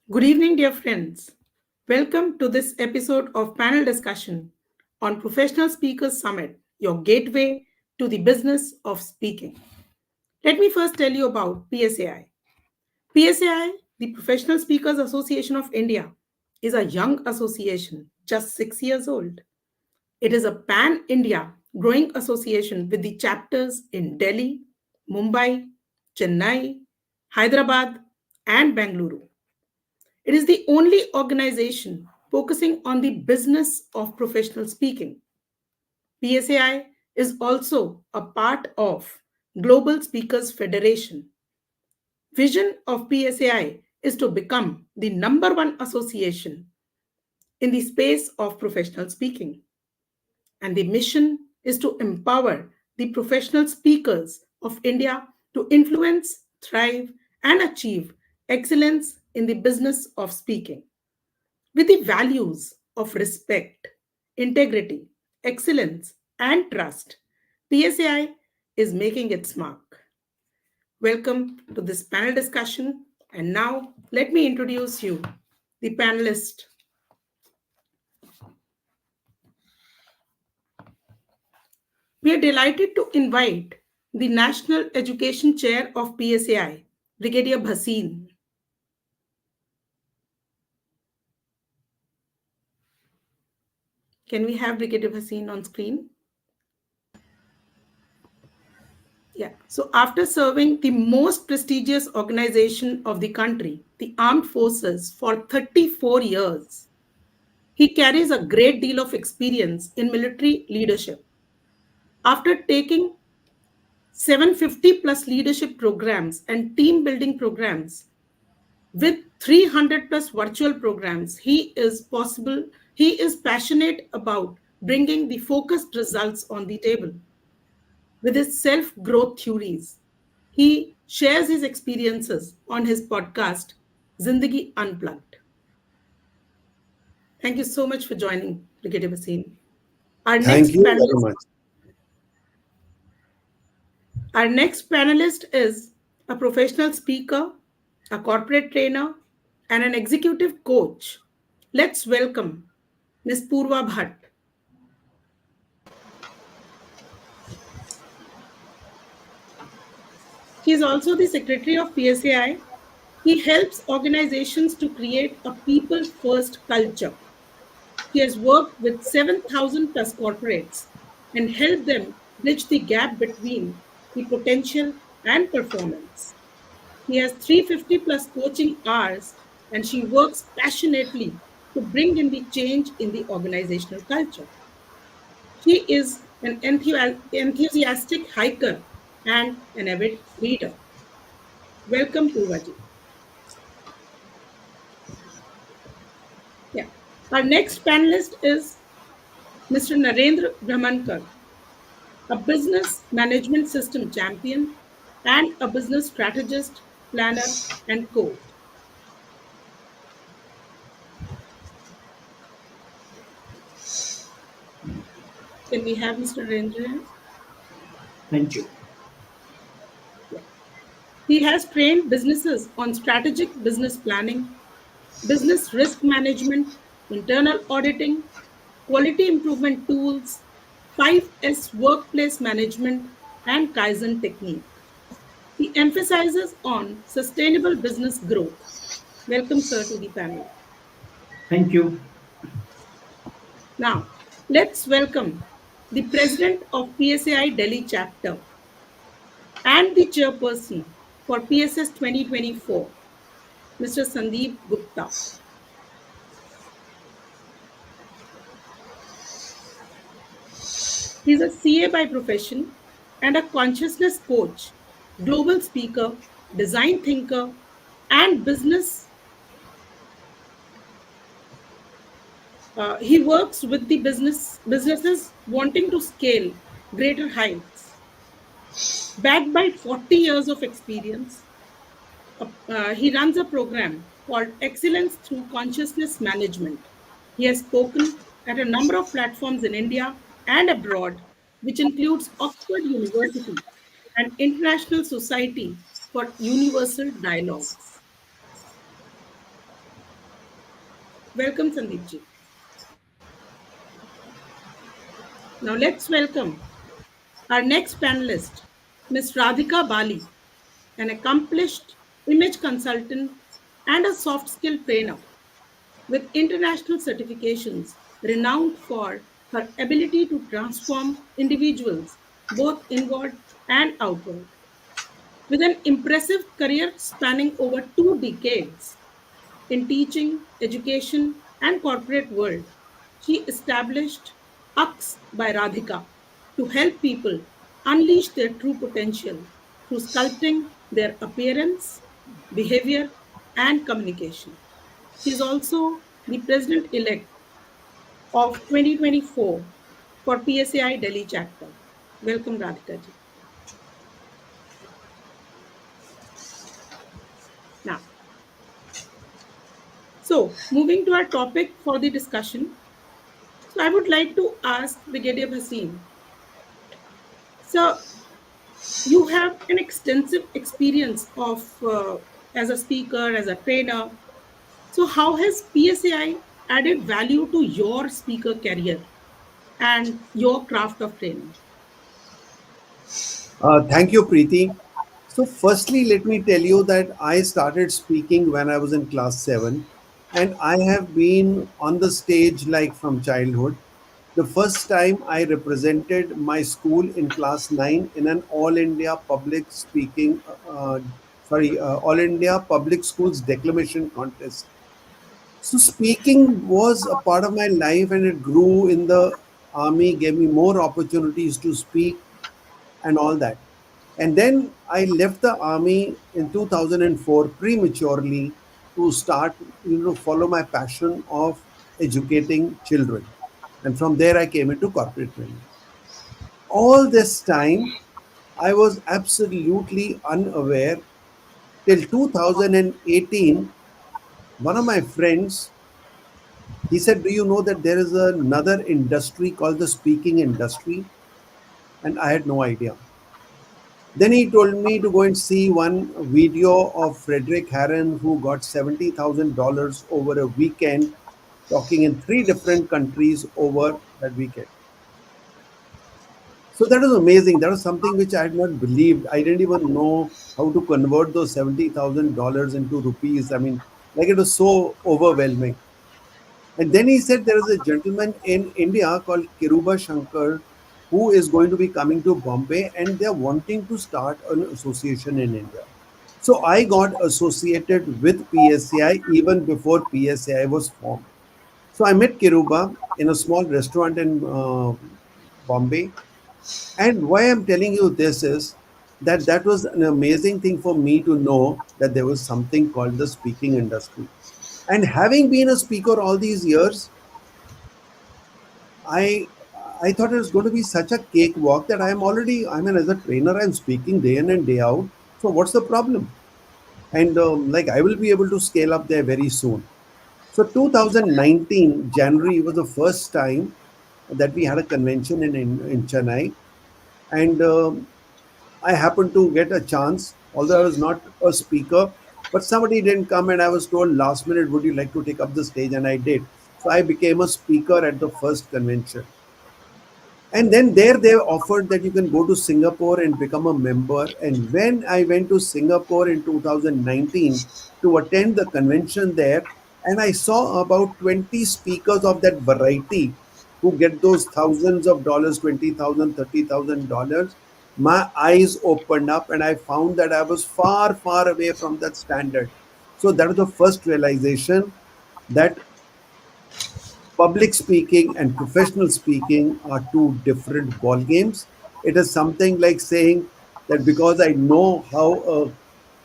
Good evening, dear friends. Welcome to this episode of panel discussion on Professional Speakers Summit, your gateway to the business of speaking. Let me first tell you about PSAI. PSAI, the Professional Speakers Association of India, is a young association, just 6 years old. It is a pan India growing association with the chapters in Delhi, Mumbai, Chennai, Hyderabad, and Bengaluru. It is the only organization focusing on the business of professional speaking. PSAI is also a part of Global Speakers Federation. Vision of PSAI is to become the number one association in the space of professional speaking. And the mission is to empower the professional speakers of India to influence, thrive, and achieve excellence in the business of speaking. With the values of respect, integrity, excellence, and trust, PSAI is making its mark. Welcome to this panel discussion. And now, let me introduce you, the panelist. We are delighted to invite the National Education Chair of PSAI, Brigadier Bhasin. Can we have Brigadier Bhasin on screen? Yeah. So after serving the most prestigious organization of the country, the Armed Forces, for 34 years, he carries a great deal of experience in military leadership. After taking 750 plus leadership programs and team building programs with 300 plus virtual programs, he is passionate about bringing the focused results on the table. With his self growth theories, he shares his experiences on his podcast, Zindagi Unplugged. Thank you so much for joining, Brigadier Vaseem. Our Thank next you very panelist, much. our next panelist is a professional speaker, a corporate trainer, and an executive coach. Let's welcome Ms. Purva Bhatt. She is also the secretary of PSAI. He helps organizations to create a people first culture. He has worked with 7,000 plus corporates and helped them bridge the gap between the potential and performance. He has 350 plus coaching hours and she works passionately to bring in the change in the organizational culture. She is an enthusiastic hiker and an avid reader. Welcome, Purvaji. Yeah. Our next panelist is Mr. Narendra Brahmankar, a business management system champion and a business strategist, planner, and coach. Can we have Mr. Narendra? Thank you. Yeah. He has trained businesses on strategic business planning, business risk management, internal auditing, quality improvement tools, 5S workplace management, and Kaizen technique. He emphasizes on sustainable business growth. Welcome, sir, to the panel. Thank you. Now, let's welcome the president of PSAI Delhi chapter and the chairperson for PSS 2024, Mr. Sandeep Gupta. He's a CA by profession and a consciousness coach, global speaker, design thinker, and business. He works with the businesses wanting to scale greater heights. Backed by 40 years of experience, he runs a program called Excellence Through Consciousness Management. He has spoken at a number of platforms in India and abroad, which includes Oxford University and International Society for Universal Dialogues. Welcome, Sandeep ji. Now let's welcome our next panelist, Ms. Radhika Bali, an accomplished image consultant and a soft skill trainer with international certifications renowned for her ability to transform individuals both inward and outward. With an impressive career spanning over 2 decades in teaching, education, and corporate world, she established UX by Radhika to help people unleash their true potential through sculpting their appearance, behavior, and communication. She is also the president elect of 2024 for PSAI Delhi chapter. Welcome, Radhika ji. Now, so moving to our topic for the discussion. So, I would like to ask Brigadier Bhasin. So, you have an extensive experience of as a speaker, as a trainer. So, how has PSAI added value to your speaker career and your craft of training? Thank you, Preeti. So, firstly, let me tell you that I started speaking when I was in class 7, and I have been on the stage like from childhood. The first time I represented my school in class 9 in an All India Public Speaking, All India Public Schools Declamation Contest. So, speaking was a part of my life, and it grew in the army, gave me more opportunities to speak and all that. And then I left the army in 2004 prematurely to start, follow my passion of educating children. And from there, I came into corporate training. All this time, I was absolutely unaware till 2018. One of my friends, he said, "Do you know that there is another industry called the speaking industry?" And I had no idea. Then he told me to go and see one video of Frederick Harron, who got $70,000 over a weekend, talking in 3 different countries over that weekend. So that was amazing. That was something which I had not believed. I didn't even know how to convert those $70,000 into rupees. I mean, like it was so overwhelming. And then he said there is a gentleman in India called Kiruba Shankar who is going to be coming to Bombay, and they're wanting to start an association in India. So I got associated with PSAI even before PSAI was formed. So I met Kiruba in a small restaurant in Bombay. And why I'm telling you this is that that was an amazing thing for me to know that there was something called the speaking industry. And having been a speaker all these years, I I thought it was going to be such a cakewalk that I mean, as a trainer, I'm speaking day in and day out. So what's the problem? And like I will be able to scale up there very soon. So 2019 January was the first time that we had a convention in Chennai, and I happened to get a chance, although I was not a speaker, but somebody didn't come, and I was told last minute, would you like to take up the stage? And I did. So I became a speaker at the first convention. And then there they offered that you can go to Singapore and become a member. And when I went to Singapore in 2019 to attend the convention there, and I saw about 20 speakers of that variety who get those thousands of dollars, 20,000, $30,000, my eyes opened up and I found that I was far, far away from that standard. So that was the first realization that public speaking and professional speaking are two different ball games. It is something like saying that because I know how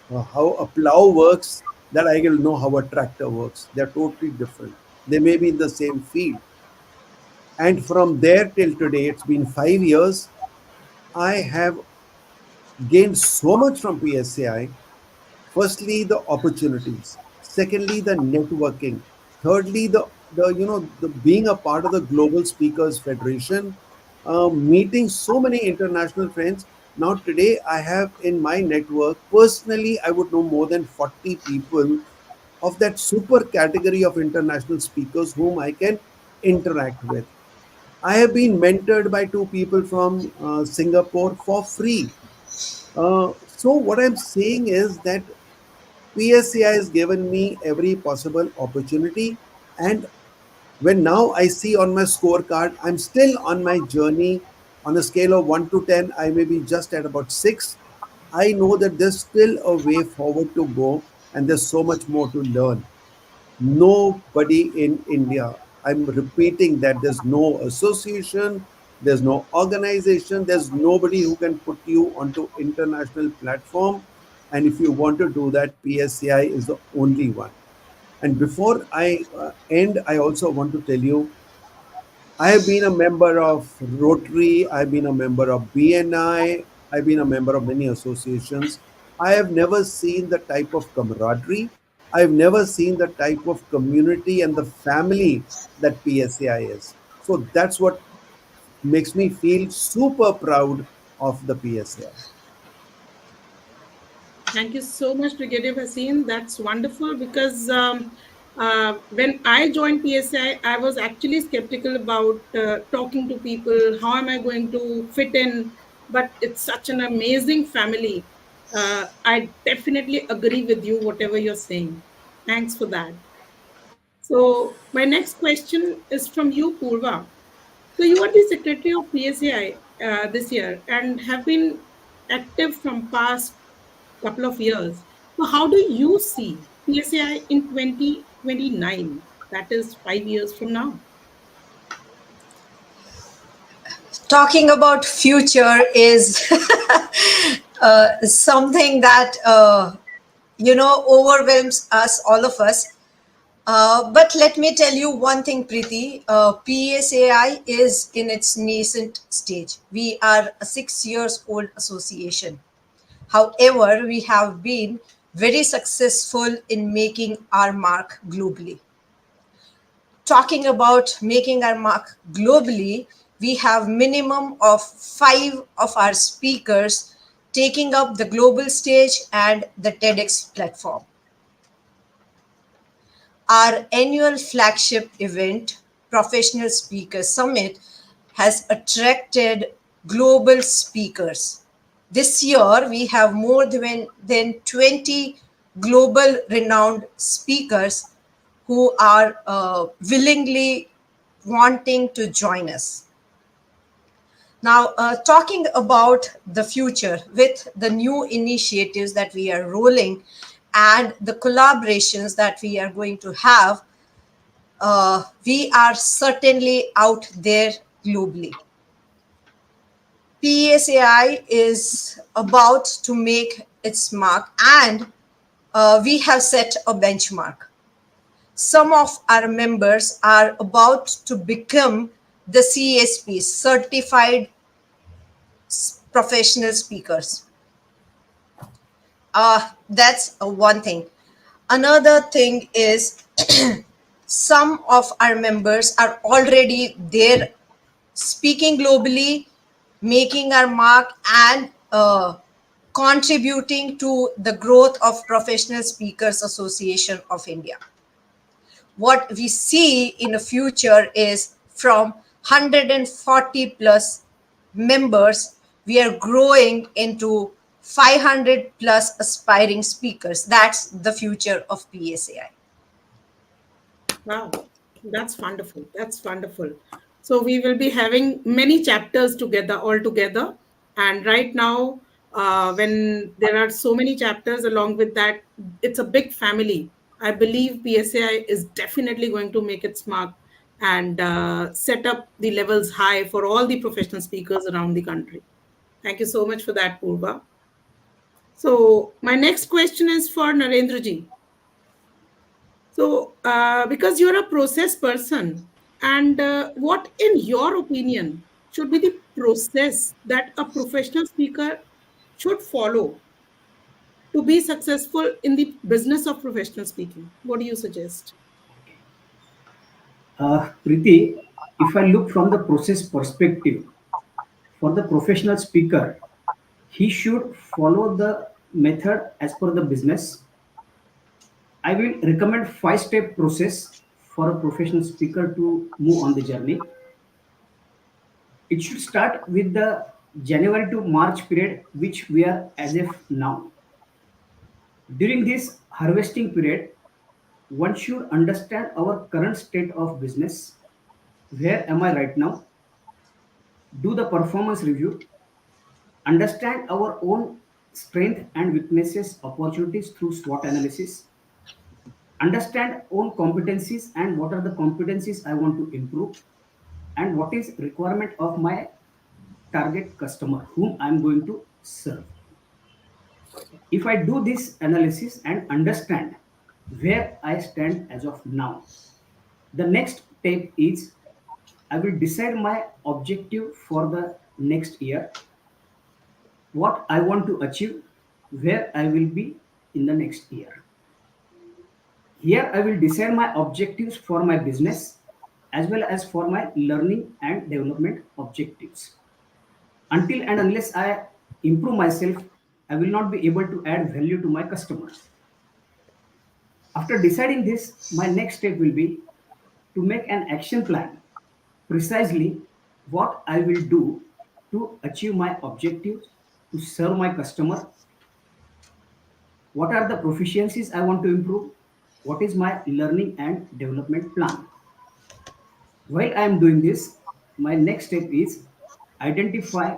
a plow works, that I will know how a tractor works. They are totally different. They may be in the same field. And from there till today, it's been 5 years. I have gained so much from PSAI. Firstly, the opportunities. Secondly, the networking. Thirdly, the being a part of the Global Speakers Federation, meeting so many international friends. Now today, I have in my network personally, I would know more than 40 people of that super category of international speakers whom I can interact with. I have been mentored by two people from Singapore for free. So, what I'm saying is that PSCI has given me every possible opportunity, and when now I see on my scorecard, I'm still on my journey. On a scale of 1 to 10, I may be just at about 6. I know that there's still a way forward to go, and there's so much more to learn. Nobody in India, I'm repeating that there's no association, there's no organization, there's nobody who can put you onto international platform. And if you want to do that, PSCI is the only one. And before I end, I also want to tell you I have been a member of Rotary, I've been a member of BNI, I've been a member of many associations. I have never seen the type of camaraderie, I've never seen the type of community and the family that PSAI is. So that's what makes me feel super proud of the PSAI. Thank you so much, Brigadier Hasseen. That's wonderful because when I joined PSI, I was actually skeptical about talking to people. How am I going to fit in? But it's such an amazing family. I definitely agree with you, whatever you're saying. Thanks for that. So, my next question is from you, Purva. So, you are the secretary of PSAI this year and have been active from past couple of years. So, how do you see PSAI in 2029? That is 5 years from now. Talking about future is something that overwhelms us, all of us. But let me tell you one thing, Preeti. PSAI is in its nascent stage. We are a 6 years old association. However, we have been very successful in making our mark globally. Talking about making our mark globally, we have minimum of 5 of our speakers taking up the global stage and the TEDx platform. Our annual flagship event, Professional Speaker Summit, has attracted global speakers. This year, we have more than 20 global renowned speakers who are willingly wanting to join us. Now, talking about the future with the new initiatives that we are rolling and the collaborations that we are going to have, we are certainly out there globally. PSAI is about to make its mark, and we have set a benchmark. Some of our members are about to become the CSP, Certified Professional Speakers. That's one thing. Another thing is some of our members are already there speaking globally, making our mark, and contributing to the growth of Professional Speakers Association of India. What we see in the future is from 140 plus members, we are growing into 500 plus aspiring speakers. That's the future of PSAI. Wow, that's wonderful. That's wonderful. So we will be having many chapters together, all together. And right now, when there are so many chapters along with that, it's a big family. I believe PSAI is definitely going to make its mark and set up the levels high for all the professional speakers around the country. Thank you so much for that, Purva. So my next question is for Narendraji. So, because you're a process person, and what, in your opinion, should be the process that a professional speaker should follow to be successful in the business of professional speaking? What do you suggest? Priti, if I look from the process perspective, for the professional speaker, he should follow the method as per the business. I will recommend 5-step process for a professional speaker to move on the journey. It should start with the January to March period, which we are as if now. During this harvesting period, one should understand our current state of business. Where am I right now? Do the performance review, understand our own strength and weaknesses, opportunities through SWOT analysis, understand own competencies and what are the competencies I want to improve, and what is requirement of my target customer whom I'm going to serve. If I do this analysis and understand where I stand as of now, the next step is I will decide my objective for the next year, what I want to achieve, where I will be in the next year. Here I will decide my objectives for my business as well as for my learning and development objectives. Until and unless I improve myself, I will not be able to add value to my customer. After deciding this, my next step will be to make an action plan, precisely what I will do to achieve my objectives, to serve my customer, what are the proficiencies I want to improve, what is my learning and development plan. While I am doing this, my next step is identify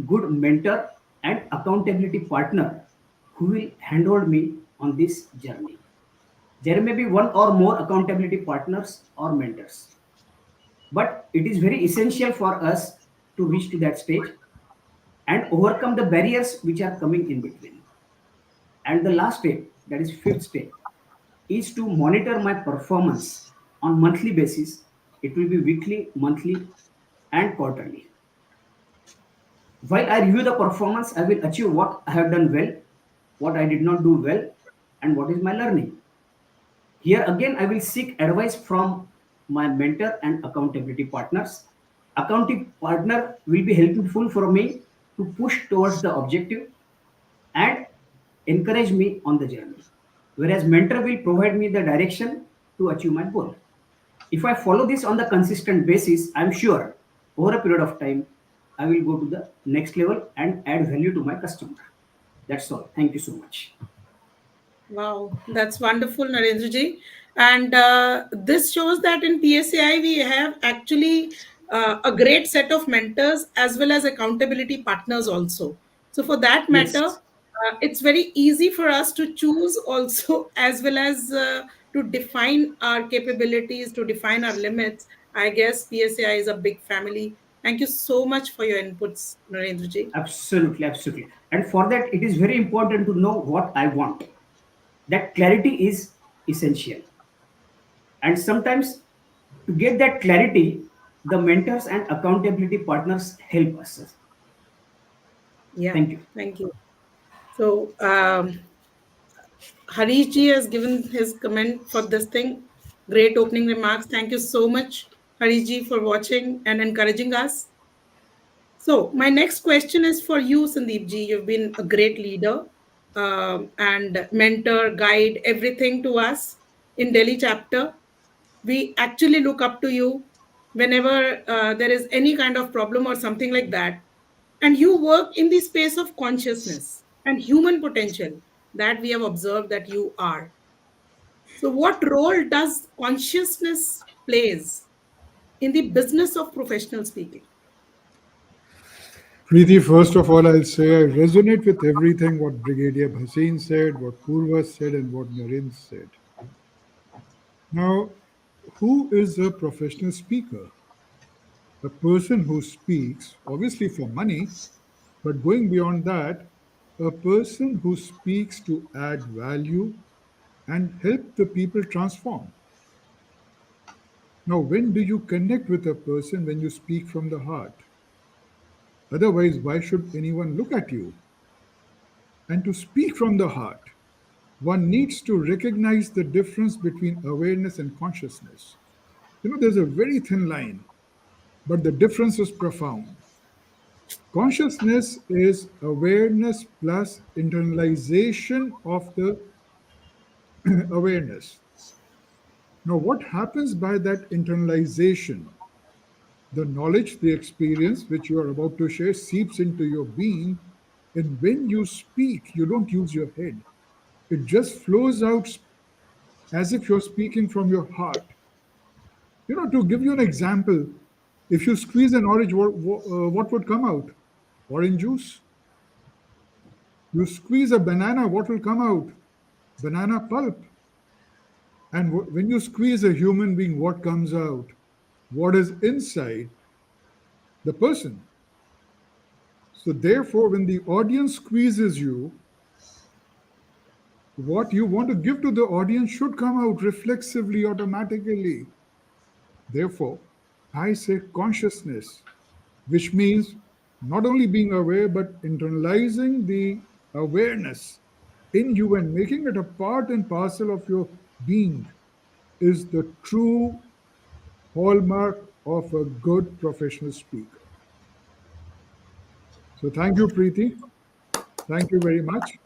good mentor and accountability partner who will handhold me on this journey. There may be one or more accountability partners or mentors, but it is very essential for us to reach to that stage and overcome the barriers which are coming in between. And the last step, that is fifth step, is to monitor my performance on monthly basis. It will be weekly, monthly, and quarterly. While I review the performance, I will achieve what I have done well, what I did not do well, and what is my learning. Here again, I will seek advice from my mentor and accountability partners. Accounting partner will be helpful for me to push towards the objective and encourage me on the journey. Whereas mentor will provide me the direction to achieve my goal. If I follow this on the consistent basis, I'm sure over a period of time, I will go to the next level and add value to my customer. That's all. Thank you so much. Wow, that's wonderful, Narendraji. And this shows that in PSAI we have actually a great set of mentors as well as accountability partners also. So for that matter, Yes, it's very easy for us to choose also as well as to define our capabilities, to define our limits. I guess PSAI is a big family. Thank you so much for your inputs, Narendraji. absolutely, absolutely. And for that, it is very important to know what I want. That clarity is essential. And sometimes to get that clarity, the mentors and accountability partners help us. Yeah, Thank you. thank you. So, Harish ji has given his comment for this thing. Great opening remarks. Thank you so much, Harish ji, for watching and encouraging us. So, my next question is for you, Sandeep ji. You've been a great leader and mentor, guide, everything to us in Delhi chapter. We actually look up to you whenever there is any kind of problem or something like that. And you work in the space of consciousness and human potential that we have observed that you are. So, what role does consciousness plays in the business of professional speaking? Preeti, first of all, I'll say I resonate with everything what Brigadier Bhasin said, what Purva said, and what Naren said. Now, who is a professional speaker? A person who speaks, obviously for money, but going beyond that, a person who speaks to add value and help the people transform. Now, when do you connect with a person? When you speak from the heart? Otherwise, why should anyone look at you? And to speak from the heart, one needs to recognize the difference between awareness and consciousness. There's a very thin line, but the difference is profound. Consciousness is awareness plus internalization of the awareness. Now, what happens by that internalization? The knowledge, the experience which you are about to share seeps into your being, and when you speak, you don't use your head. It just flows out as if you're speaking from your heart. To give you an example, if you squeeze an orange, what would come out? Orange juice. You squeeze a banana, what will come out? Banana pulp. And when you squeeze a human being, what comes out? What is inside the person. So, therefore, when the audience squeezes you, what you want to give to the audience should come out reflexively, automatically. Therefore, I say consciousness, which means not only being aware, but internalizing the awareness in you and making it a part and parcel of your being is the true hallmark of a good professional speaker. So, thank you, Preeti. Thank you very much.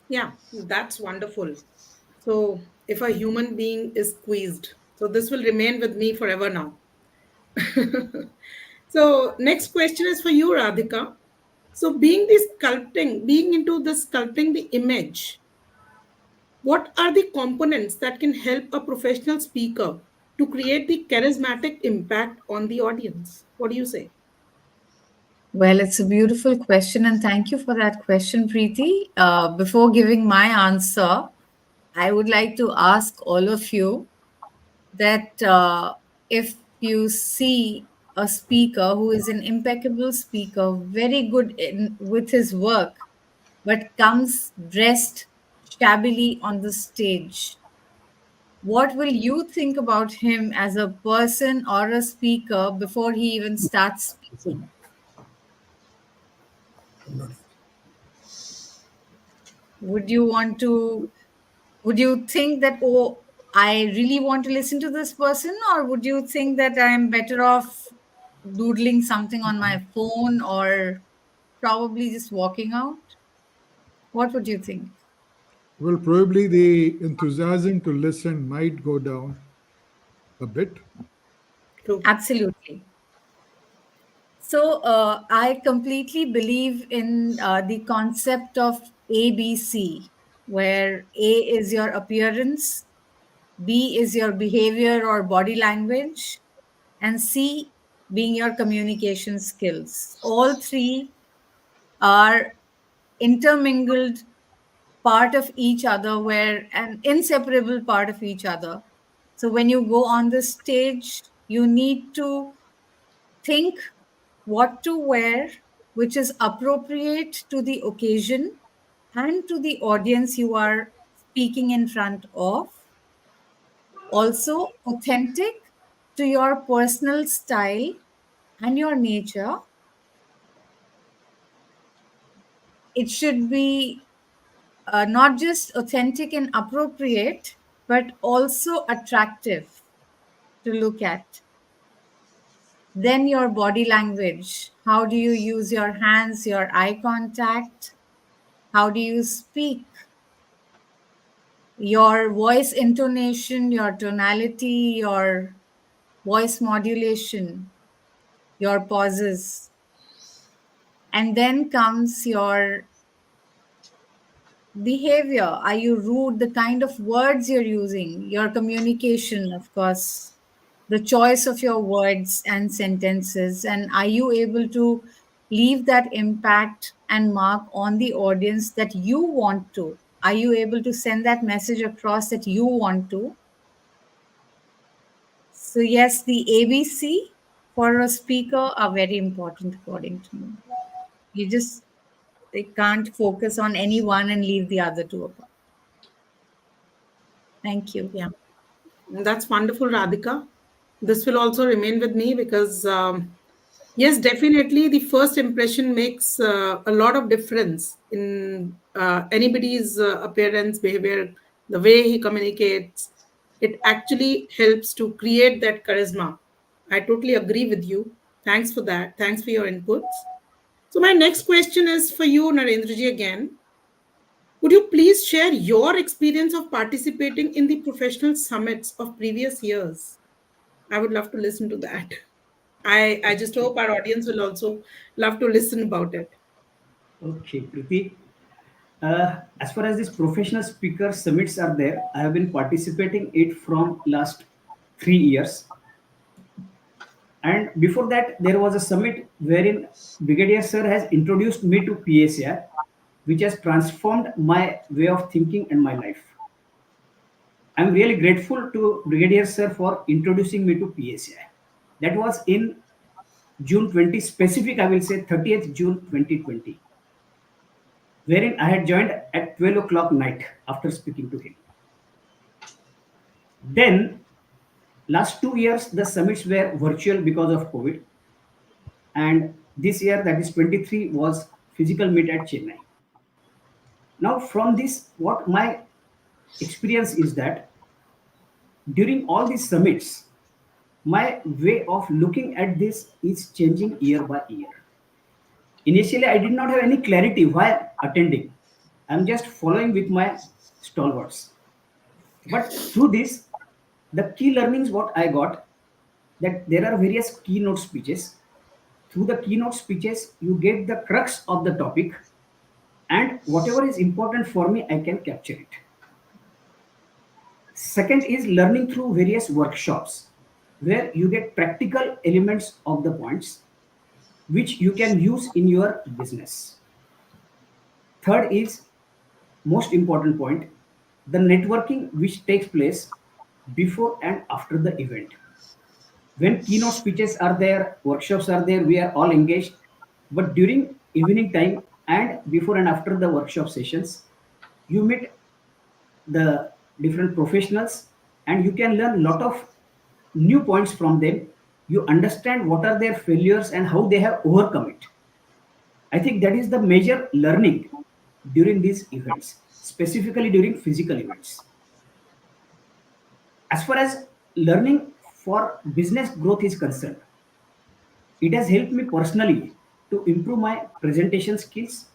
Yeah, that's wonderful. So, if a human being is squeezed, so this will remain with me forever now. So, next question is for you, Radhika. So, being into the sculpting the image, what are the components that can help a professional speaker to create the charismatic impact on the audience? What do you say? Well, it's a beautiful question, and thank you for that question, Preeti. Before giving my answer, I would like to ask all of you that if you see a speaker who is an impeccable speaker, very good with his work, but comes dressed shabbily on the stage, what will you think about him as a person or a speaker before he even starts speaking? Would you want to, would you think that, oh, I really want to listen to this person, or would you think that I'm better off doodling something on my phone or probably just walking out? What would you think? Well, probably the enthusiasm to listen might go down a bit. True. Absolutely. So, I completely believe in the concept of ABC, where A is your appearance, B is your behavior or body language, and C being your communication skills. All three are intermingled part of each other, where an inseparable part of each other. So when you go on the stage, you need to think what to wear, which is appropriate to the occasion and to the audience you are speaking in front of. Also, authentic to your personal style and your nature. It should be not just authentic and appropriate, but also attractive to look at. Then your body language. How do you use your hands, your eye contact? How do you speak? Your voice intonation, your tonality, your voice modulation, your pauses. And then comes your behavior. Are you rude? The kind of words you're using, your communication, of course, the choice of your words and sentences, and are you able to leave that impact and mark on the audience that you want to? Are you able to send that message across that you want to? So, yes, the ABC for a speaker are very important according to me. You just they can't focus on any one and leave the other two apart. Thank you. Yeah. That's wonderful, Radhika. This will also remain with me because, yes, definitely the first impression makes a lot of difference in anybody's appearance, behavior, the way he communicates. It actually helps to create that charisma. I totally agree with you. Thanks for that. Thanks for your inputs. So, my next question is for you, Narendraji, again. Would you please share your experience of participating in the professional summits of previous years? I would love to listen to that. I just Okay, hope our audience will also love to listen about it. okay, Priti. As far as these professional speaker summits are there, I have been participating it from last 3 years. And before that, there was a summit wherein Brigadier Sir has introduced me to PSAI, which has transformed my way of thinking and my life. I'm really grateful to Brigadier Sir for introducing me to PSAI. That was in June 20, specific, I will say 30th June 2020, wherein I had joined at 12 o'clock night after speaking to him. Then, last 2 years, the summits were virtual because of COVID, and this year, that is 23, was physical meet at Chennai. Now, from this, what my experience is that during all these summits, my way of looking at this is changing year by year. Initially, I did not have any clarity while attending. I'm just following with my stalwarts. But through this, the key learnings what I got, that there are various keynote speeches. Through the keynote speeches, you get the crux of the topic, and whatever is important for me, I can capture it. Second is learning through various workshops where you get practical elements of the points which you can use in your business. Third is most important point, the networking which takes place before and after the event. When keynote speeches are there, workshops are there, we are all engaged. But during evening time and before and after the workshop sessions, you meet the different professionals and you can learn a lot of new points from them. You understand what are their failures and how they have overcome it. I think that is the major learning during these events, specifically during physical events. As far as learning for business growth is concerned, it has helped me personally to improve my presentation skills.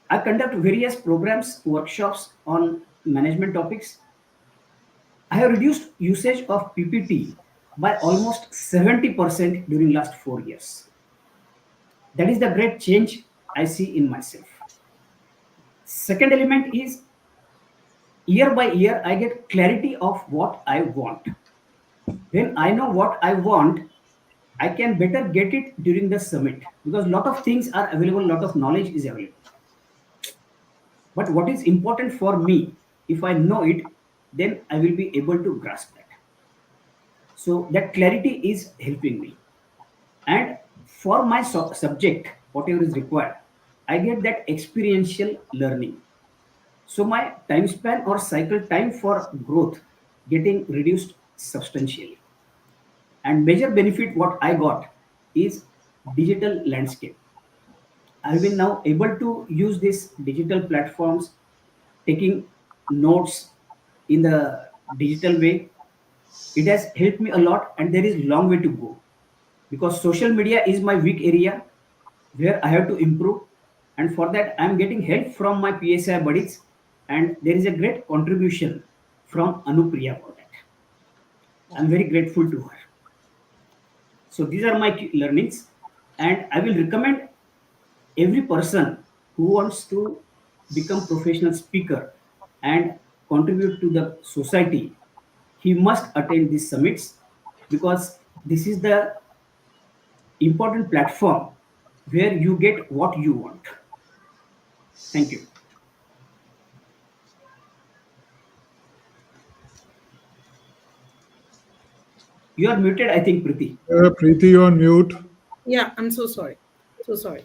I conduct various programs, workshops on management topics. I have reduced usage of PPT by almost 70% during last 4 years. That is the great change I see in myself. Second element is year by year I get clarity of what I want. When I know what I want, I can better get it during the summit because a lot of things are available, a lot of knowledge is available. But what is important for me, if I know it, then I will be able to grasp that. So that clarity is helping me. And for my subject, whatever is required, I get that experiential learning. So my time span or cycle time for growth getting reduced substantially. And major benefit what I got is digital landscape. I've been now able to use these digital platforms, taking notes in the digital way. It has helped me a lot, and there is long way to go because social media is my weak area where I have to improve. And for that, I'm getting help from my PSI buddies, and there is a great contribution from Anupriya for that. I'm very grateful to her. So these are my key learnings, and I will recommend every person who wants to become professional speaker and contribute to the society, he must attend these summits because this is the important platform where you get what you want. Thank you. You are muted, I think, Priti. Preeti, you're on mute. Yeah, I'm so sorry. So sorry.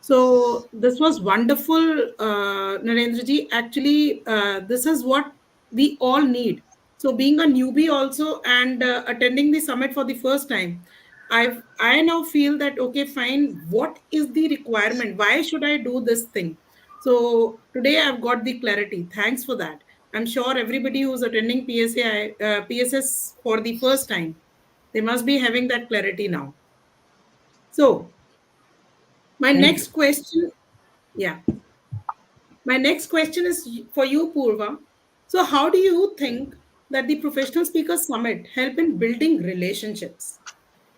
So this was wonderful, Narendraji. Actually, this is what we all need. So being a newbie also and attending the summit for the first time, I now feel that okay, fine. What is the requirement? Why should I do this thing? So today I've got the clarity. Thanks for that. I'm sure everybody who's attending PSS for the first time, they must be having that clarity now. So My Thank you. next question, yeah, my next question is for you, Purva. So, how do you think that the Professional Speakers Summit help in building relationships?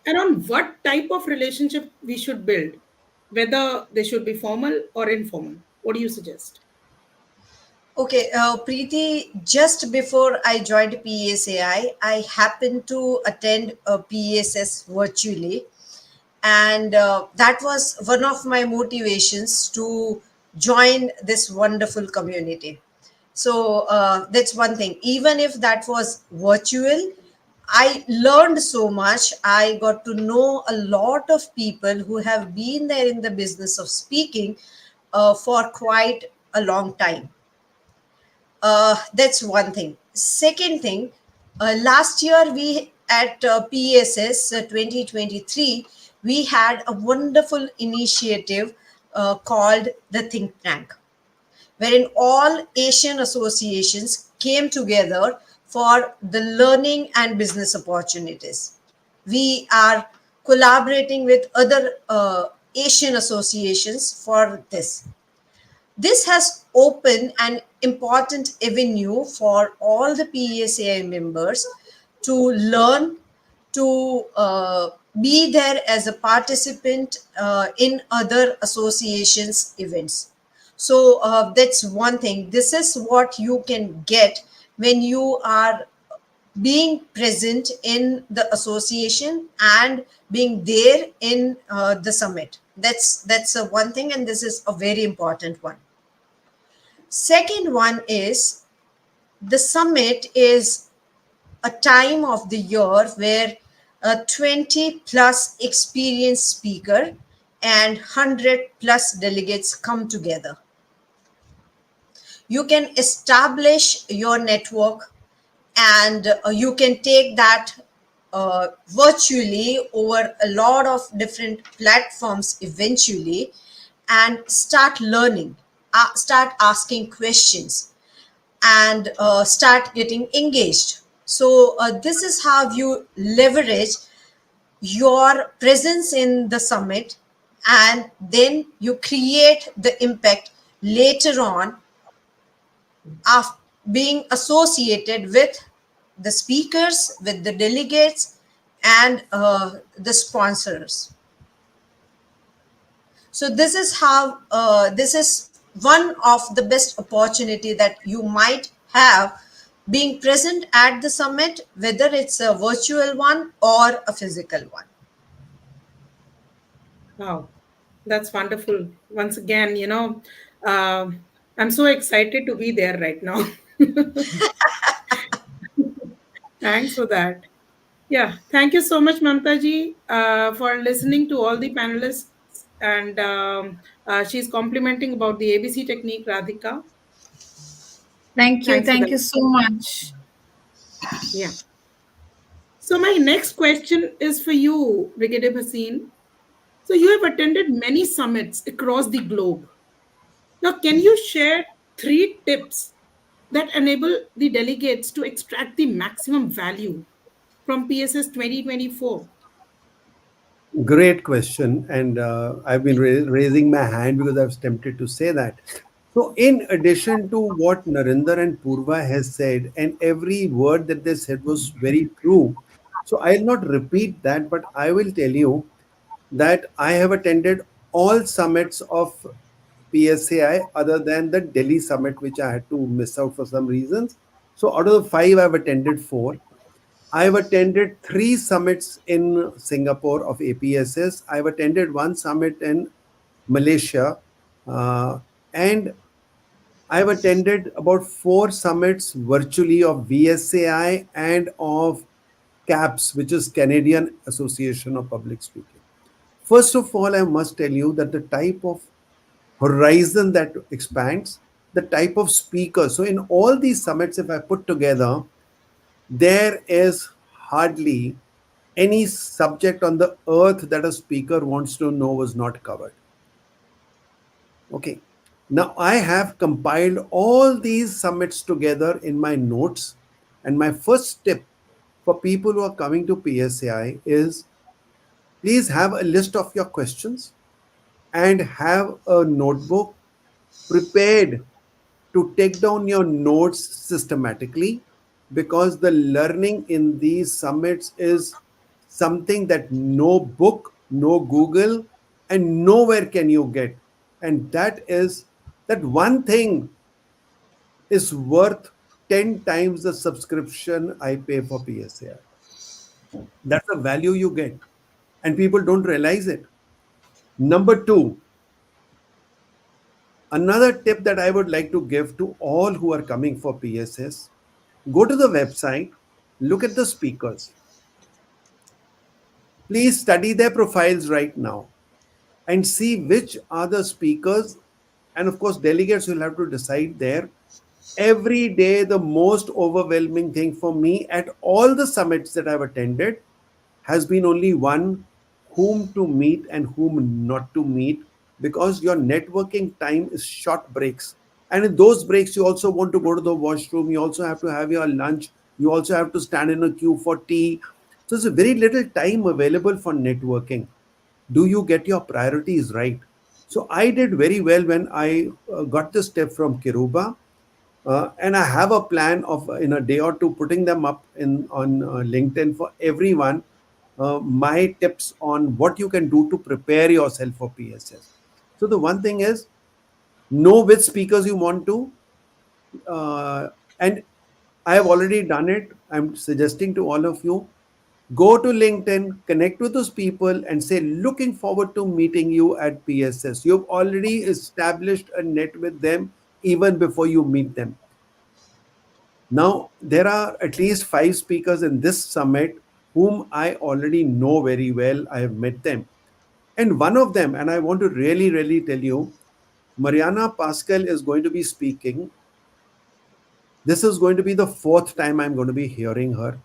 And on what type of relationship we should build, whether they should be formal or informal? What do you suggest? Okay, Preeti, just before I joined PSAI, I happened to attend a PSS virtually, and that was one of my motivations to join this wonderful community. So that's one thing. Even if that was virtual, I learned so much. I got to know a lot of people who have been there in the business of speaking for quite a long time. That's one thing. Second thing, last year we at PSS 2023, we had a wonderful initiative called the Think Tank, wherein all Asian associations came together for the learning and business opportunities. We are collaborating with other Asian associations for this. This has opened an important avenue for all the PSAI members to learn, to be there as a participant in other associations' events. So that's one thing. This is what you can get when you are being present in the association and being there in the summit. That's a one thing, and this is a very important one. Second one is the summit is a time of the year where a 20 plus experienced speaker and 100 plus delegates come together. You can establish your network, and you can take that virtually over a lot of different platforms eventually, and start learning, start asking questions, and start getting engaged. So, this is how you leverage your presence in the summit, and then you create the impact later on of being associated with the speakers, with the delegates, and the sponsors. So this is how this is one of the best opportunity that you might have being present at the summit, whether it's a virtual one or a physical one. Wow, that's wonderful. Once again, I'm so excited to be there right now. Thanks for that. Yeah, thank you so much, Mamtaji, for listening to all the panelists. And she's complimenting about the ABC technique, Radhika. Thank you. Thanks for Thank that. you so much. Yeah. So my next question is for you, Brigadier Bhasin. So you have attended many summits across the globe. Now, can you share three tips that enable the delegates to extract the maximum value from PSS 2024? Great question, and I've been raising my hand because I was tempted to say that. So, in addition to what Narinder and Purva has said, and every word that they said was very true, so I'll not repeat that, but I will tell you that I have attended all summits of PSAI other than the Delhi summit, which I had to miss out for some reasons. So, out of the five, I've attended four. I've attended three summits in Singapore of APSS. I've attended one summit in Malaysia, uh, and I've attended about four summits virtually of VSAI and of CAPS, which is Canadian Association of Public Speaking. First of all, I must tell you that the type of horizon that expands, the type of speakers. So, in all these summits, if I put together, there is hardly any subject on the earth that a speaker wants to know was not covered. Okay. Now I have compiled all these summits together in my notes. And my first tip for people who are coming to PSAI is please have a list of your questions and have a notebook prepared to take down your notes systematically, because the learning in these summits is something that no book, no Google, and nowhere can you get. And that is that one thing is worth 10 times the subscription I pay for PSAI. That's the value you get, and people don't realize it. Number two, another tip that I would like to give to all who are coming for PSS: go to the website, look at the speakers, please study their profiles right now and see which are the speakers. And of course, delegates will have to decide there. Every day, the most overwhelming thing for me at all the summits that I've attended has been only one: whom to meet and whom not to meet, because your networking time is short breaks. And in those breaks, you also want to go to the washroom, you also have to have your lunch, you also have to stand in a queue for tea. So there's a very little time available for networking. Do you get your priorities right? So I did very well when I got this tip from Kiruba, and I have a plan of in a day or two putting them up in on LinkedIn for everyone. My tips on what you can do to prepare yourself for PSS. So the one thing is, know which speakers you want to, uh, and I have already done it. I'm suggesting to all of you, go to LinkedIn, connect with those people, and say, looking forward to meeting you at PSS. You've already established a net with them even before you meet them. Now, there are at least five speakers in this summit whom I already know very well. I have met them. And one of them, and I want to really, really tell you, Mariana Pascal is going to be speaking. This is going to be the fourth time I'm going to be hearing her.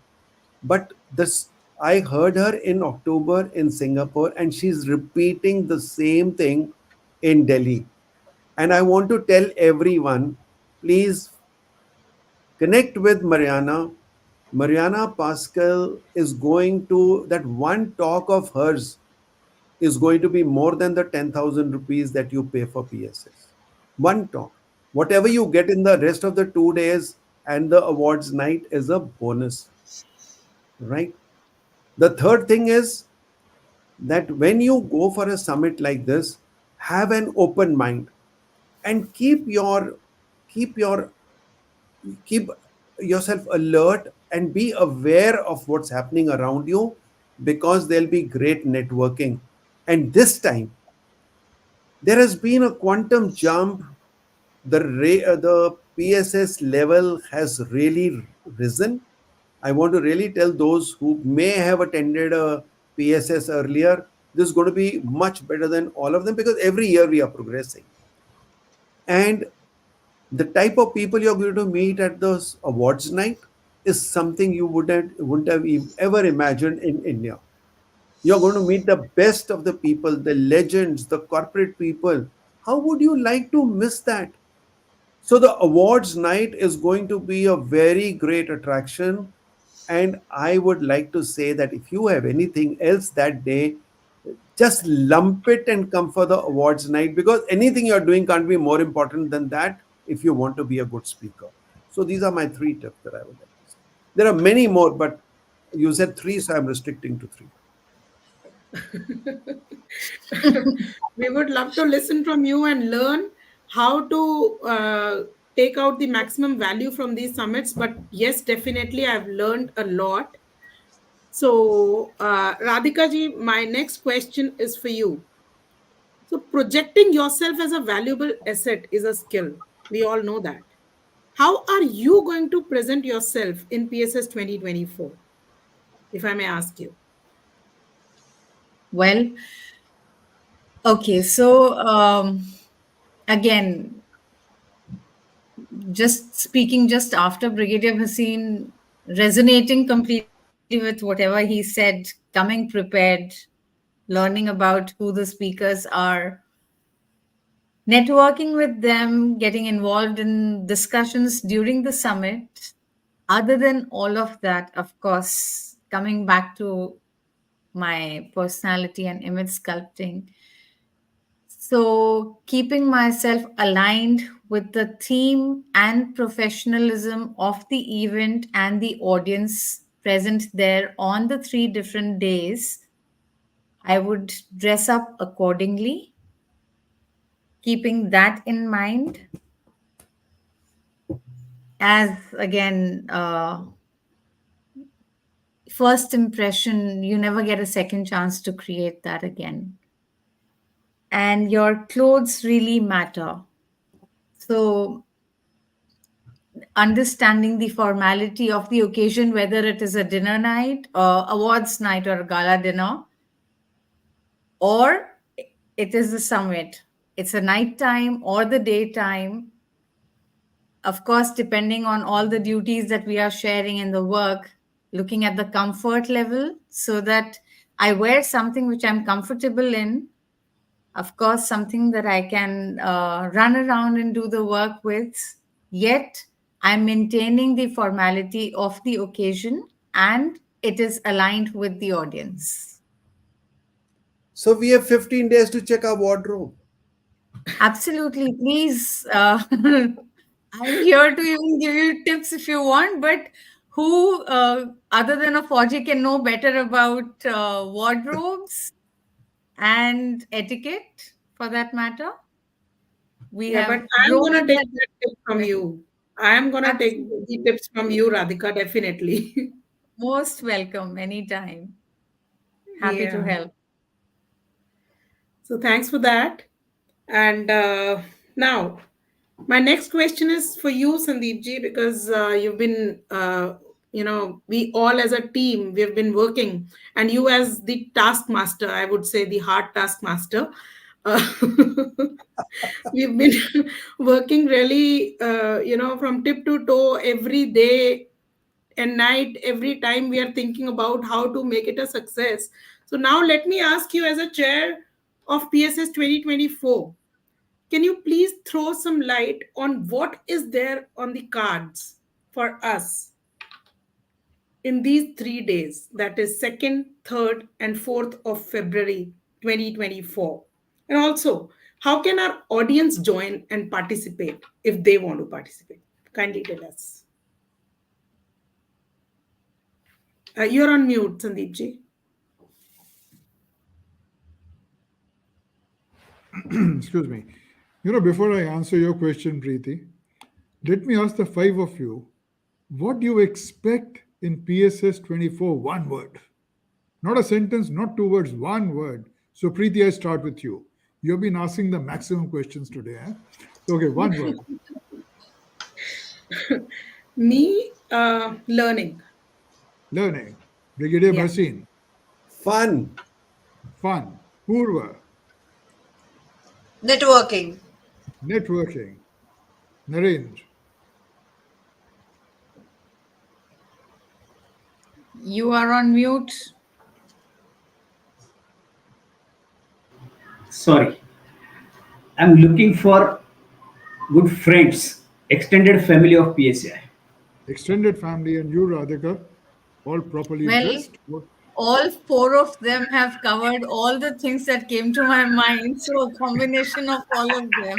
But this, I heard her in October in Singapore, and she's repeating the same thing in Delhi. And I want to tell everyone, please connect with Mariana. Mariana Pascal is going to, that one talk of hers is going to be more than the 10,000 rupees that you pay for PSS. One talk. Whatever you get in the rest of the 2 days and the awards night is a bonus, right? The third thing is that when you go for a summit like this, have an open mind and keep your keep yourself alert and be aware of what's happening around you, because there'll be great networking. And this time there has been a quantum jump. The PSS level has really risen. I want to really tell those who may have attended a PSS earlier, this is going to be much better than all of them, because every year we are progressing. And the type of people you're going to meet at the awards night is something you wouldn't have ever imagined in India. You're going to meet the best of the people, the legends, the corporate people. How would you like to miss that? So the awards night is going to be a very great attraction. And I would like to say that if you have anything else that day, just lump it and come for the awards night, because anything you're doing can't be more important than that if you want to be a good speaker. So these are my three tips that I would like to say. There are many more, but you said three, so I'm restricting to three. We would love to listen from you and learn how to take out the maximum value from these summits. But yes, definitely, I've learned a lot. So, Radhika ji, my next question is for you. So, projecting yourself as a valuable asset is a skill. We all know that. How are you going to present yourself in PSS 2024, if I may ask you? Well, okay, so again, just speaking just after Brigadier Bhasin, resonating completely with whatever he said, coming prepared, learning about who the speakers are, networking with them, getting involved in discussions during the summit. Other than all of that, of course, coming back to my personality and image sculpting, So, keeping myself aligned with the theme and professionalism of the event and the audience present there on the 3 different days, I would dress up accordingly, keeping that in mind as again, first impression, you never get a second chance to create that again. And your clothes really matter. So, understanding the formality of the occasion, whether it is a dinner night, awards night, or a gala dinner, or it is the summit. It's a nighttime or the daytime. Of course, depending on all the duties that we are sharing in the work, looking at the comfort level so that I wear something which I'm comfortable in. Of course, something that I can run around and do the work with, yet I'm maintaining the formality of the occasion and it is aligned with the audience. So we have 15 days to check our wardrobe. Absolutely. Please, I'm here to even give you tips if you want, but who, other than a Fauji, can know better about wardrobes and etiquette for that matter? We Yeah, but have I'm grown gonna in take that that tip from you. I'm gonna take the Absolutely. tips from you, Radhika, definitely. Most welcome anytime. Happy to Yeah. help. So thanks for that. And now, my next question is for you, Sandeep ji, because you've been, we all as a team, we've been working, and you as the taskmaster, I would say the hard taskmaster. Uh, we've been working really, from tip to toe every day and night, every time we are thinking about how to make it a success. So now let me ask you, as a chair of PSS 2024, can you please throw some light on what is there on the cards for us in these 3 days, that is 2nd, 3rd, and 4th of February 2024? And also, how can our audience join and participate if they want to participate? Kindly tell us. You're on mute, Sandeep ji. Excuse me. Before I answer your question, Preeti, let me ask the five of you, what do you expect in PSS 24? One word. Not a sentence, not two words, one word. So, Preeti, I start with you. You've been asking the maximum questions today. Eh? So, okay, one word. Me, learning. Learning. Brigadier Yeah. Bhasin. Fun. Fun. Purva. Networking. Networking. Narendra. You are on mute. Sorry, I'm looking for good friends, extended family of PSAI. Extended family, and you, Radhika, all properly Well, dressed. all four of them have covered all the things that came to my mind. So, a combination of all of them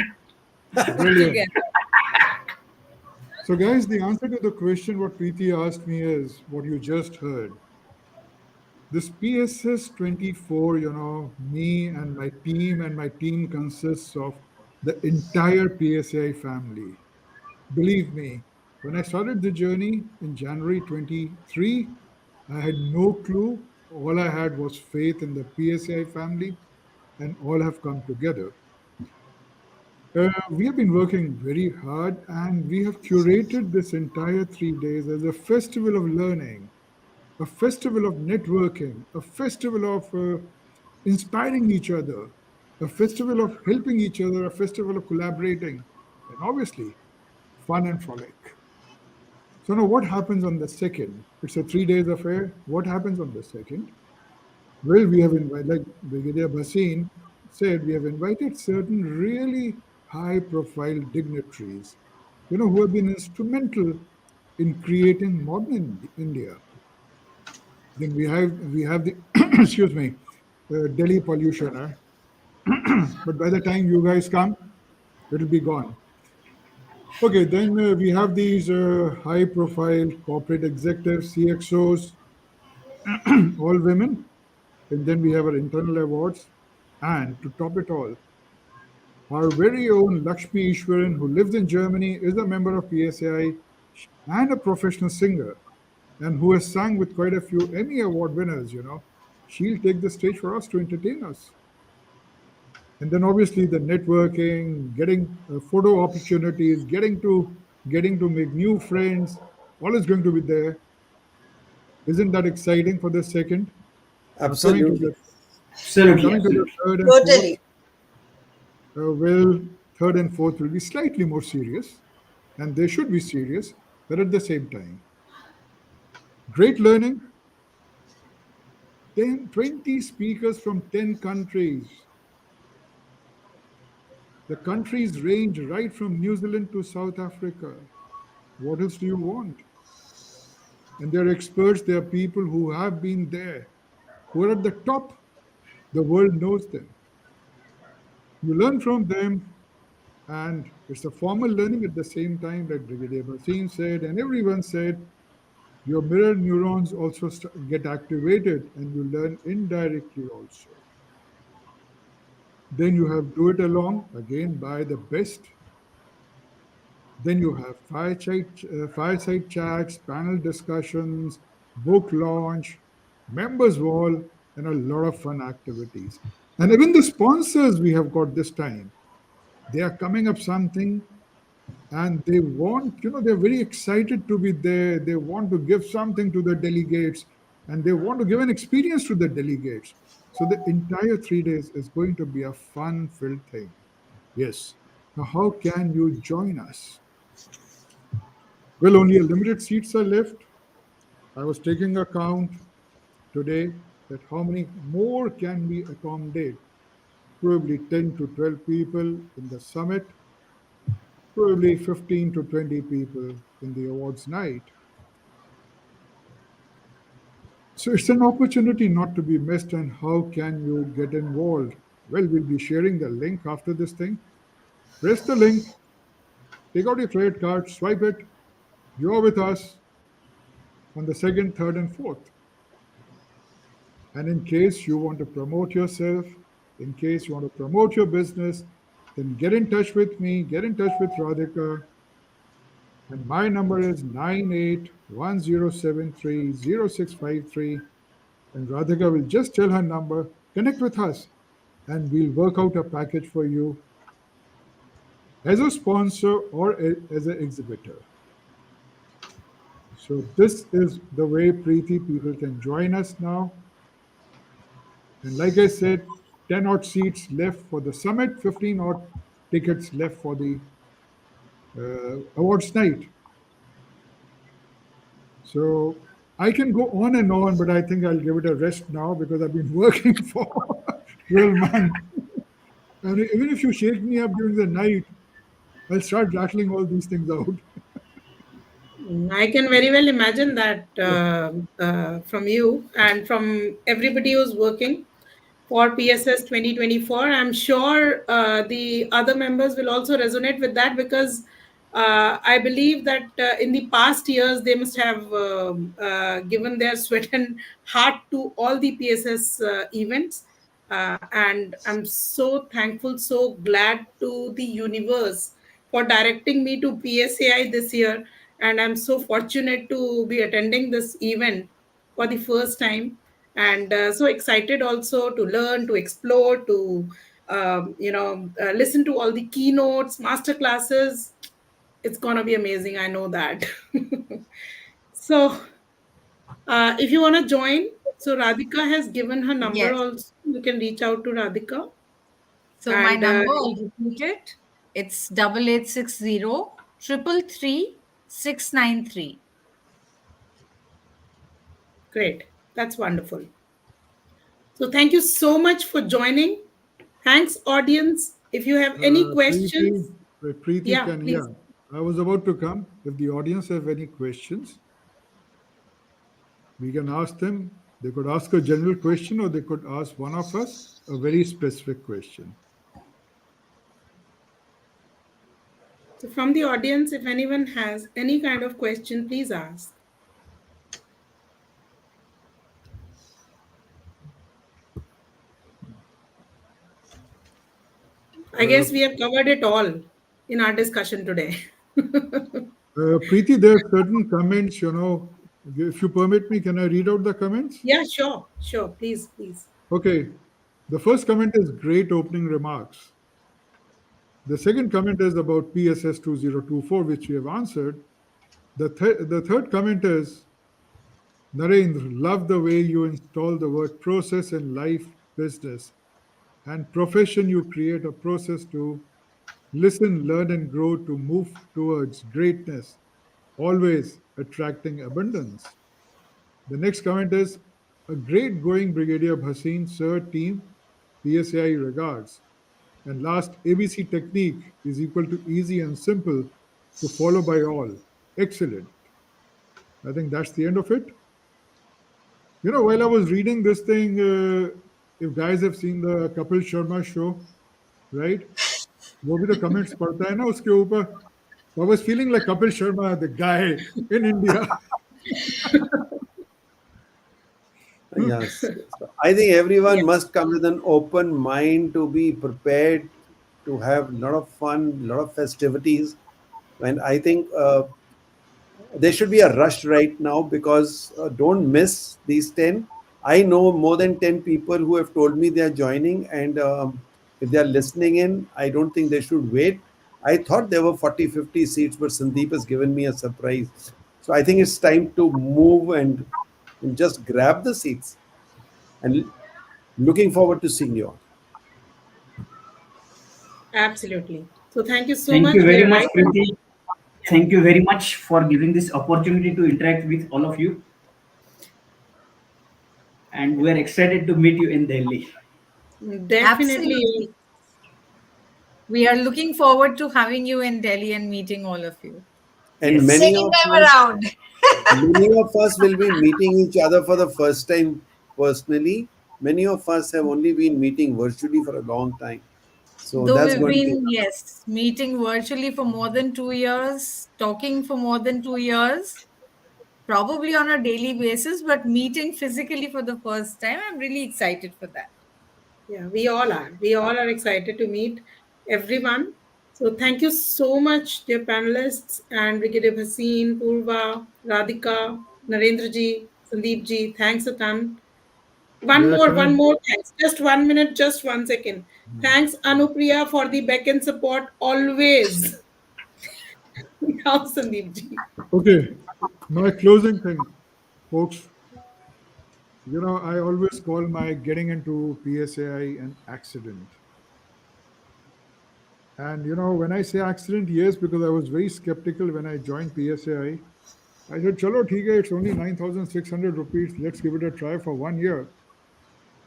put Brilliant. together. So, guys, the answer to the question what Preeti asked me is what you just heard. This PSS 24, me and my team consists of the entire PSI family. Believe me, when I started the journey in January 23, I had no clue. All I had was faith in the PSI family, and all have come together. We have been working very hard, and we have curated this entire 3 days as a festival of learning, a festival of networking, a festival of inspiring each other, a festival of helping each other, a festival of collaborating, and obviously, fun and frolic. So, now what happens on the second? It's a 3 days affair. What happens on the second? Well, we have invited, like Brigadier Bhasin said, we have invited certain really high profile dignitaries, who have been instrumental in creating modern India. Then we have the excuse me, Delhi pollution. But by the time you guys come, it'll be gone. Okay, then we have these high profile corporate executives, CXOs, all women. And then we have our internal awards. And to top it all, our very own Lakshmi Ishwaran, who lives in Germany, is a member of PSAI and a professional singer, and who has sung with quite a few Emmy Award winners. She'll take the stage for us to entertain us. And then obviously the networking, getting photo opportunities, getting to make new friends, all is going to be there. Isn't that exciting for the second? Now coming to Absolutely. the Absolutely, coming to the absolutely. third and fourth, Totally. well, third and fourth will be slightly more serious, and they should be serious, but at the same time, great learning. 10, 20 speakers from 10 countries. The countries range right from New Zealand to South Africa. What else do you want? And they're experts, they are people who have been there, who are at the top. The world knows them. You learn from them, and it's a formal learning at the same time, like Brigadier Bhasin said, and everyone said, your mirror neurons also get activated, and you learn indirectly also. Then you have do it along, again, by the best. Then you have fireside chats, panel discussions, book launch, members wall, and a lot of fun activities. And even the sponsors we have got this time, they are coming up something, and they want, they're very excited to be there. They want to give something to the delegates, and they want to give an experience to the delegates. So the entire 3 days is going to be a fun-filled thing. Yes. Now, how can you join us? Well, only a limited seats are left. I was taking account today that how many more can we accommodate? Probably 10 to 12 people in the summit, probably 15 to 20 people in the awards night. So it's an opportunity not to be missed. And how can you get involved? Well, we'll be sharing the link after this thing. Press the link, take out your credit card, swipe it. You're with us on the second, third, and fourth. And in case you want to promote yourself, in case you want to promote your business, then get in touch with me, get in touch with Radhika. And my number is 9810730653. And Radhika will just tell her number, connect with us, and we'll work out a package for you as a sponsor or as an exhibitor. So this is the way Preeti people can join us now. And like I said, 10 odd seats left for the summit, 15 odd tickets left for the awards night. So I can go on, but I think I'll give it a rest now because I've been working for 12 months. And even if you shake me up during the night, I'll start rattling all these things out. I can very well imagine that from you and from everybody who's working for PSS 2024. I'm sure the other members will also resonate with that because I believe that in the past years they must have given their sweat and heart to all the PSS events. And I'm so thankful, so glad to the universe for directing me to PSAI this year. And I'm so fortunate to be attending this event for the first time, and so excited also to learn, to explore, to listen to all the keynotes, master classes. It's gonna be amazing, I know that. So if you want to join, so Radhika has given her number Yes. also. You can reach out to Radhika. So my And number, I'll repeat it. It's 8860 333 693. great, that's wonderful. So thank you so much for joining. Thanks, audience. If you have any questions, Preeti, Preeti yeah, can, please. yeah. I was about to come. If the audience have any questions, we can ask them. They could ask a general question or they could ask one of us a very specific question. So, from the audience, if anyone has any kind of question, please ask. I Uh, guess we have covered it all in our discussion today. Preeti, there are certain comments, if you permit me, can I read out the comments? Yeah, sure, sure. Please, please. Okay. The first comment is great opening remarks. The second comment is about PSS 2024, which we have answered. The third comment is Narendra, love the way you install the word process in life, business, and profession. You create a process to listen, learn, and grow to move towards greatness, always attracting abundance. The next comment is a great going Brigadier Bhasin, Sir, team, PSAI regards. And last, ABC technique is equal to easy and simple to follow by all. Excellent. I think that's the end of it. While I was reading this thing, if guys have seen the Kapil Sharma show, right? वो भी तो comments पढ़ता है ना उसके ऊपर. So I was feeling like Kapil Sharma, the guy in India. Yes. So I think everyone Yes, must come with an open mind to be prepared to have a lot of fun, a lot of festivities. And I think there should be a rush right now because don't miss these 10. I know more than 10 people who have told me they are joining, and if they are listening in, I don't think they should wait. I thought there were 40, 50 seats, but Sandeep has given me a surprise. So I think it's time to move and just grab the seats. And looking forward to seeing you all. absolutely. So, thank you so Thank much. you We very are much, right. Preeti. Thank you very much for giving this opportunity to interact with all of you. And we are excited to meet you in Delhi. Definitely. Absolutely. We are looking forward to having you in Delhi and meeting all of you. And Yes. many Taking of them us around. Many of us will be meeting each other for the first time personally. Many of us have only been meeting virtually for a long time. So Though that's we've going to be been, yes, meeting virtually for more than 2 years, talking for more than 2 years, probably on a daily basis, but meeting physically for the first time, I'm really excited for that. Yeah, we all are. We all are excited to meet everyone. So thank you so much, dear panelists and Brigadier Bhasin, Purva, Radhika, Narendra ji, Sandeep ji. Thanks a ton. Yeah, can I? One more thanks. Just 1 minute, just 1 second. Thanks, Anupriya, for the back end support always. Now, Sandeep ji. Okay, my closing thing, folks. I always call my getting into PSAI an accident. And when I say accident, yes, because I was very skeptical when I joined PSAI. I said, "Chalo, theek hai, it's only 9,600 rupees. Let's give it a try for 1 year."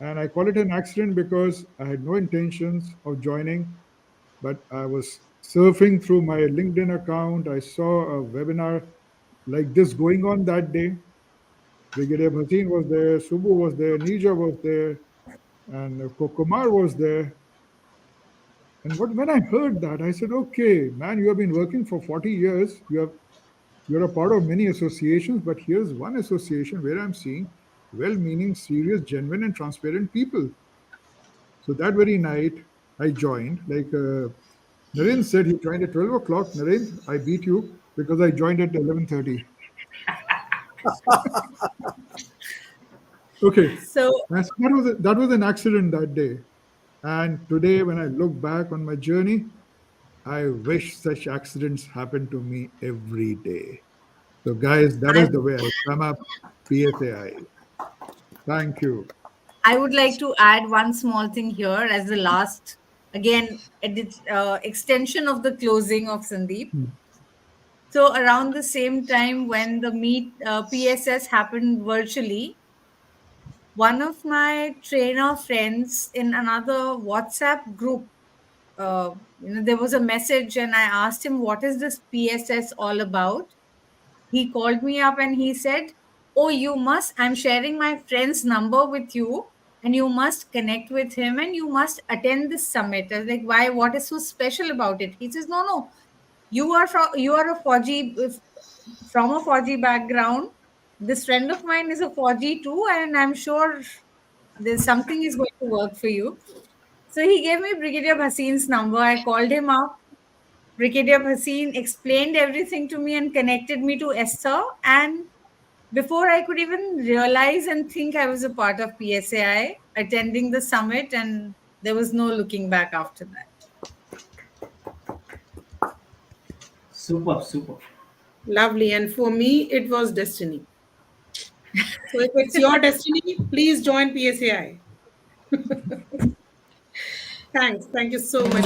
And I call it an accident because I had no intentions of joining, but I was surfing through my LinkedIn account. I saw a webinar like this going on that day. Brigadier Bhasin was there, Subbu was there, Nija was there, and Kumar was there. And when I heard that, I said, "Okay, man, you have been working for 40 years. You're a part of many associations, but here's one association where I'm seeing well-meaning, serious, genuine, and transparent people." So that very night, I joined. Like Narendra said, he joined at 12 o'clock. Narendra, I beat you because I joined at 11:30. Okay, So and so that was an accident that day. And today, when I look back on my journey, I wish such accidents happen to me every day. So, guys, that I, is the way I sum up PSAI. Thank you. I would like to add one small thing here as the last, again, extension of the closing of Sandeep. So around the same time when the meet PSS happened virtually, one of my trainer friends in another WhatsApp group, there was a message, and I asked him, "What is this PSS all about?" He called me up and he said, "Oh, you must. I'm sharing my friend's number with you, and you must connect with him and you must attend this summit. I was like, why? What is so special about it? He says, no, no, you are a Fauji, from a Fauji background. This friend of mine is a Fauji too, and I'm sure there's something is going to work for you. So he gave me Brigadier Bhasin's number. I called him up. Brigadier Bhasin explained everything to me and connected me to Esther. And before I could even realize and think, I was a part of PSAI, attending the summit, and there was no looking back after that. Super, super. Lovely. And for me, it was destiny. So if it's your destiny, please join PSAI. Thanks. Thank you so much.